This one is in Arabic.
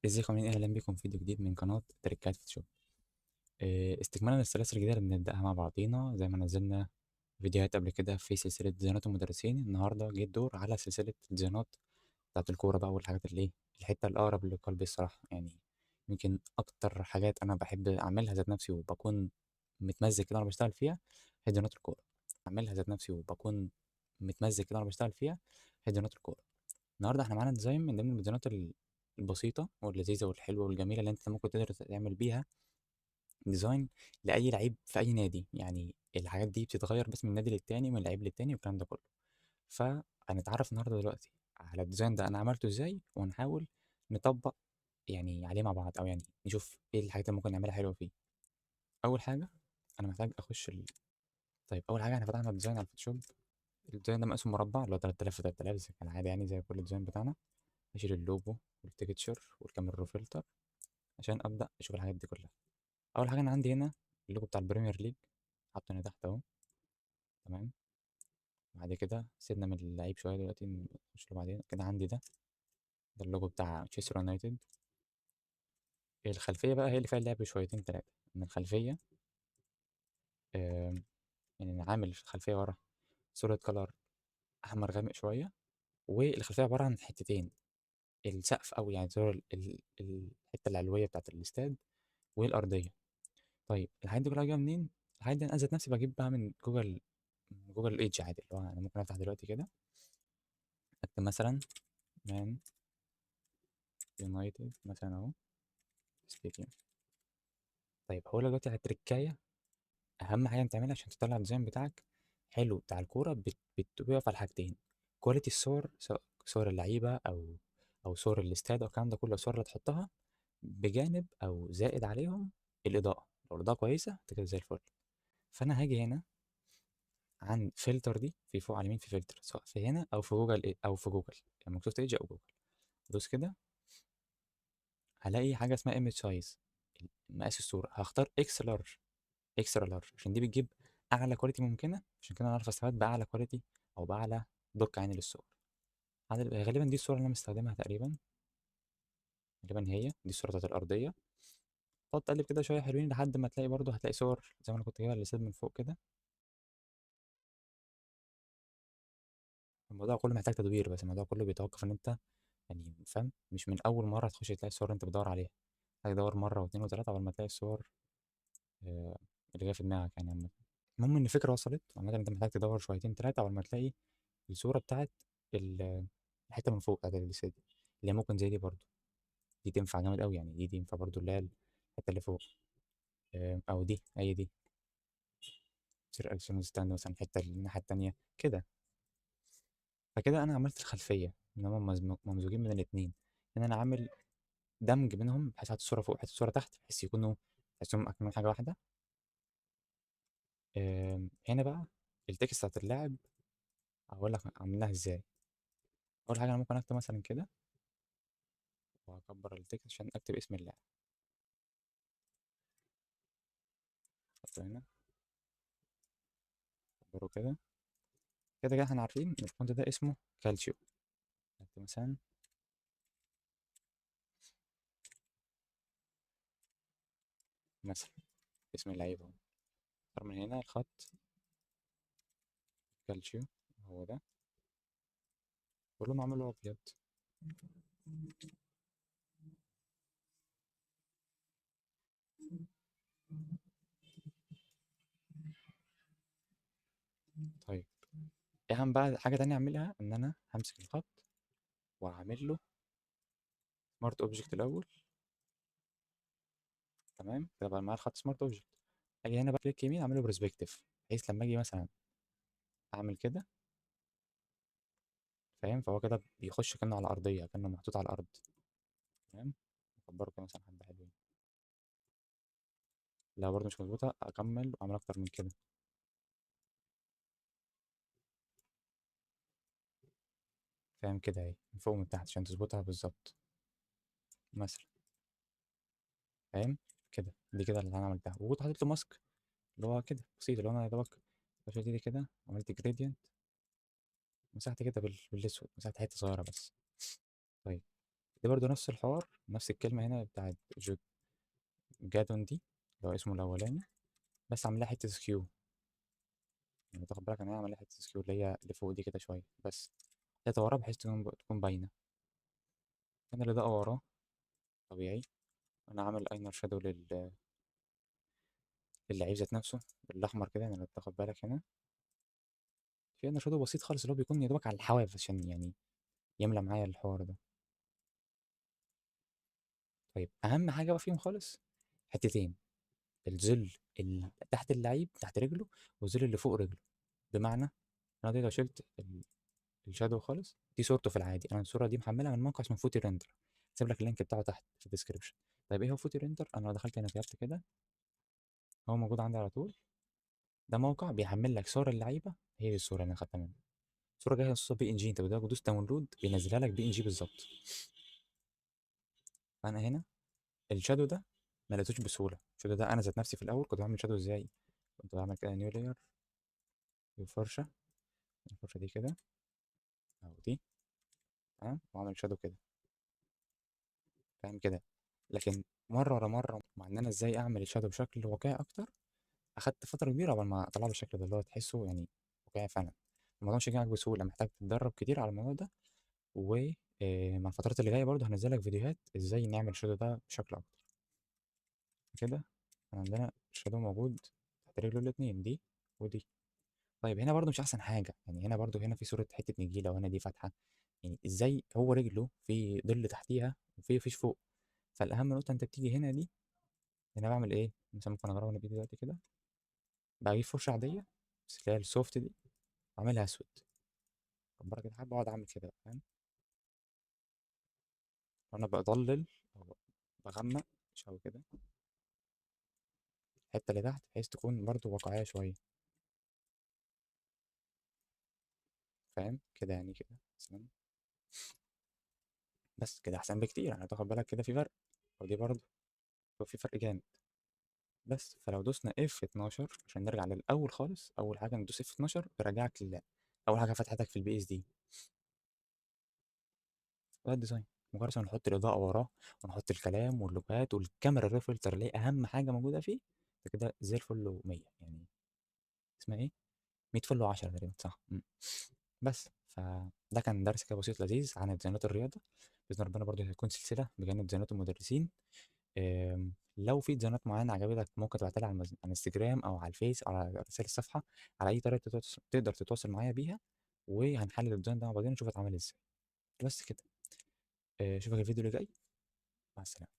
ازيكم عاملين ايه؟ اهلا بكم في فيديو جديد من قناه تريكات فوتوشوب. استكمالا للسلاسل الجديده اللي بنبداها مع بعضينا زي ما نزلنا فيديوهات قبل كده في سلسله ديزاينات المدرسين. النهارده جه الدور على سلسله ديزاينات بتاعه الكوره بقى، والحاجات اللي ايه الحته الاقرب لقلبي الصراحه يعني. يمكن اكتر حاجات انا بحب اعملها ذات نفسي وبكون متمزج كده وانا بشتغل فيها هي ديزاينات الكوره. اعملها ذات نفسي وبكون متمزج كده وانا بشتغل فيها هي ديزاينات الكوره. النهارده احنا معانا ديزاين من ضمن الديزاينات البسيطة واللذيذة والحلوة والجميلة اللي انت ممكن تقدر تعمل بيها ديزاين لأي لعيب في أي نادي. يعني الحاجات دي بتتغير بس من نادي للتاني، من لعيب للتاني، والكلام ده كله. فهنتعرف النهارده دلوقتي على الديزاين ده أنا عملته ازاي، ونحاول نطبق يعني عليه مع بعض، أو يعني نشوف ايه الحاجات اللي ممكن نعملها حلوة فيه. أول حاجة أنا محتاج أخش طيب أول حاجة احنا فتحنا الديزاين على الفوتوشوب. الديزاين ده مقاسه مربع اللي هو 3000 في 3000 زي العادة، يعني زي كل الديزاين بتاعنا. هشيل اللوجو والتكتشر والكاميرا رو فلتر عشان ابدا اشوف الحاجات دي كلها. اول حاجه انا عندي هنا اللوجو بتاع البريمير ليج، حاطه هنا تحت اهو. تمام. بعد كده سيبنا من اللعيب شويه دلوقتي، نخش له بعدين. كده عندي ده اللوجو بتاع مانشستر يونايتد. الخلفيه بقى هي اللي فيها اللعب شويتين ثلاثه. ان الخلفيه آم، يعني عامل في الخلفيه ورا صوره كلر احمر غامق شويه، والخلفيه عباره عن حتتين: السقف، او يعني صور الحته العلويه بتاعت الاستاد، والارضيه. طيب الحاجات دي كلها جايه منين؟ الحاجات دي انا ذات نفسي بجيبها من جوجل ايدج عادي، اللي هو انا ممكن افتح دلوقتي كده اكتب مثلا مان يونايتد مثلا اهو ستاديوم. طيب هقول لك دلوقتي على تريكايه. اهم حاجه انت تعملها عشان تطلع الديزاين بتاعك حلو بتاع الكوره، بيقف على حاجتين: كواليتي الصور، سواء صور اللعيبه او صور الاستاد او الكلام ده كله. الصور اللي هتحطها بجانب او زائد عليهم الاضاءه. لو الاضاءه كويسه انت كده زي الفل. فانا هاجي هنا عن فلتر دي، في فوق على اليمين في فلتر، سواء في هنا او في جوجل او في جوجل، يعني مكتوب ايدج او جوجل. ادوس كده هلاقي حاجه اسمها ايمج سايز، مقاس الصوره. هختار اكس لارج، اكسترا لارج، عشان دي بتجيب اعلى كواليتي ممكنه. عشان كده انا اعرف استفاد باعلى كواليتي او باعلى دقه يعني للصور. غالبا دي الصوره اللي انا مستخدمها تقريبا. غالبا هي دي الصوره بتاعت الارضيه. تقعد تقلب كده شويه حلوين لحد ما تلاقي، برضه هتلاقي صور زي ما انا كنت جايبها الاستاد من فوق كده. الموضوع كله محتاج تدوير، بس الموضوع كله بيتوقف ان انت يعني فاهم، مش من اول مره تخش تلاقي الصور اللي انت بتدور عليها. هتدور مره واثنين وثلاثه قبل ما تلاقي الصور آه، اللي جايه في دماغك يعني عامة. المهم ان الفكره وصلت عامه. انت محتاج تدور شويتين ثلاثه قبل ما تلاقي الصوره بتاعت الحته من فوق بتاعت الاستاد، اللي هي ممكن زي دي برضو. دي تنفع جامد قوي يعني. دي ينفع برضو، اللي هي الحته اللي فوق. او دي هي دي سير الكسون ستاند مثلا، الحته اللي الناحيه التانيه كده. فكده انا عملت الخلفيه ان هم ممزوجين من الاثنين، ان انا عامل دمج بينهم بحيث احط الصوره فوق وحط الصوره تحت بحيث يكونوا تحسهم اكمل حاجه واحده. هنا بقى التكست بتاعت اللاعب هقول لك عملناها ازاي. اول حاجه انا ممكن اكتب مثلا كده، واكبر التكست عشان اكتب اسم اللاعب. احطه هنا، اكبره كده. كده احنا عارفين ان الفونت ده اسمه كالشيو. اكتب مثلا مثلا اسم اللعيب اهو. اختار من هنا الخط كالشيو، هو ده. ولونه عامله ابيض. طيب اهم بقى حاجه تانية اعملها ان انا همسك الخط واعمل له سمارت اوبجكت الاول. تمام كده بقى معايا الخط سمارت اوبجكت. اجي هنا بقى كليك يمين اعمله برسبكتيف، بحيث لما اجي مثلا اعمل كده فاهم، فهو كده بيخش كأنه على ارضيه، كأنه محطوط على الارض. تمام. اكبره كده مثلا حبه حلوين. لو برضه مش مظبوطه اكمل واعمل اكتر من كده. فاهم كده اهي من فوق ومن تحت عشان تظبطها بالظبط مثلا. فاهم كده. دي كده اللي انا عملتها، وكنت حاطط له ماسك اللي هو كده بسيط، اللي هو انا يا دوبك شلت دي كده، عملت جريدينت، مسحت كده بالاسود، مسحت حته صغيره بس. طيب دي برضو نفس الحوار، نفس الكلمة هنا بتاعت جادون دي اللي هو اسمه الأولاني، بس عاملها حتة سكيو. يعني تاخد بالك إن هي عاملها حتة سكيو اللي هي اللي فوق دي كده شوية بس، تلاتة ورا بحيث تكون باينة. أنا اللي ده وراه طبيعي. أنا عامل أينر شادو للعيب ذات نفسه بالأحمر كده، يعني لو تاخد بالك هنا في أينر شادو بسيط خالص اللي هو بيكون يا دوبك على الحواف عشان يعني يملى معايا الحوار ده. طيب أهم حاجة بقى فيهم خالص حتتين، الظل اللي تحت اللعيب تحت رجله، والظل اللي فوق رجله. بمعنى انا دلوقتي لو شلت الشادو خالص، دي صورته في العادي، انا الصوره دي محملها من موقع اسمه فوتي ريندر، سيب لك اللينك بتاعه تحت في الديسكربشن. طيب ايه هو فوتي ريندر؟ انا لو دخلت هنا كتبت كده هو موجود عندي على طول. ده موقع بيحمل لك صور اللعيبه، هي دي الصوره اللي انا خدتها منه، صوره جاهزه صوره بي ان جي، انت بتدوس داونلود بينزلها لك بي ان جي بالظبط. فانا هنا الشادو ده ما لقيتوش بسهوله، الشادو ده انا ذات نفسي في الاول كنت بعمل شادو ازاي؟ كنت بعمل كده نيو لاير وفرشه، الفرشه دي كده او دي، تمام، واعمل شادو كده، فاهم كده. لكن مره ورا مره مع ان انا ازاي اعمل الشادو بشكل واقعي اكتر، اخدت فتره كبيره قبل ما اطلع بالشكل ده اللي هو تحسه يعني واقعي فعلا. الموضوع مش هيجي معاك بسهوله، محتاج تتدرب كتير على الموضوع ده. ومع الفترات اللي جايه برضه هنزل لك فيديوهات ازاي نعمل الشادو ده بشكل اكتر. كده احنا عندنا الشادو موجود تحت رجله الاتنين دي ودي. طيب هنا برضه مش احسن حاجه، يعني هنا برضه هنا في صوره حته نجيله وهنا دي فاتحه، يعني ازاي هو رجله في ظل تحتيها وفي فيش فوق. فالاهم نقطه انت بتيجي هنا دي، هنا بعمل ايه مثلا؟ ممكن اجربها انا بايدي دلوقتي كده، بجيب فرشه عاديه بس اللي هي السوفت دي، اعملها اسود، كبرها كده حبه واقعد اعمل كده، فاهم؟ وانا بضلل او بغمق شويه كده الحته اللي تحت بحيث تكون برضو واقعيه شويه، فاهم كده؟ يعني كده مثلا، بس كده احسن بكتير، يعني تاخد بالك كده في فرق، ودي برضو في فرق جامد. بس فلو دوسنا اف 12 عشان نرجع للاول خالص، اول حاجه ندوس اف 12 بيرجعك اول حاجه فتحتك في البي اس دي، ده الديزاين. مجرد ما نحط الاضاءه وراه ونحط الكلام واللوجات والكاميرا الري فلتر اللي هي اهم حاجه موجوده فيه، ده كده زي الفل و100 يعني. اسمها ايه؟ 100 فل و10 تقريبا، صح. بس فده كان درس كده بسيط لذيذ عن ديزاينات الرياضه. باذن ربنا برضه هيكون سلسله بجانب ديزاينات المدرسين. لو في ديزاينات معينه عجبتك ممكن تبعتها لي على على الانستجرام او على الفيس او على رسائل الصفحه، على اي طريقه تقدر تتواصل معايا بيها، وهنحلل الديزاين ده مع بعضنا نشوف اتعمل ازاي. بس كده. اشوفك الفيديو اللي جاي. مع السلامه.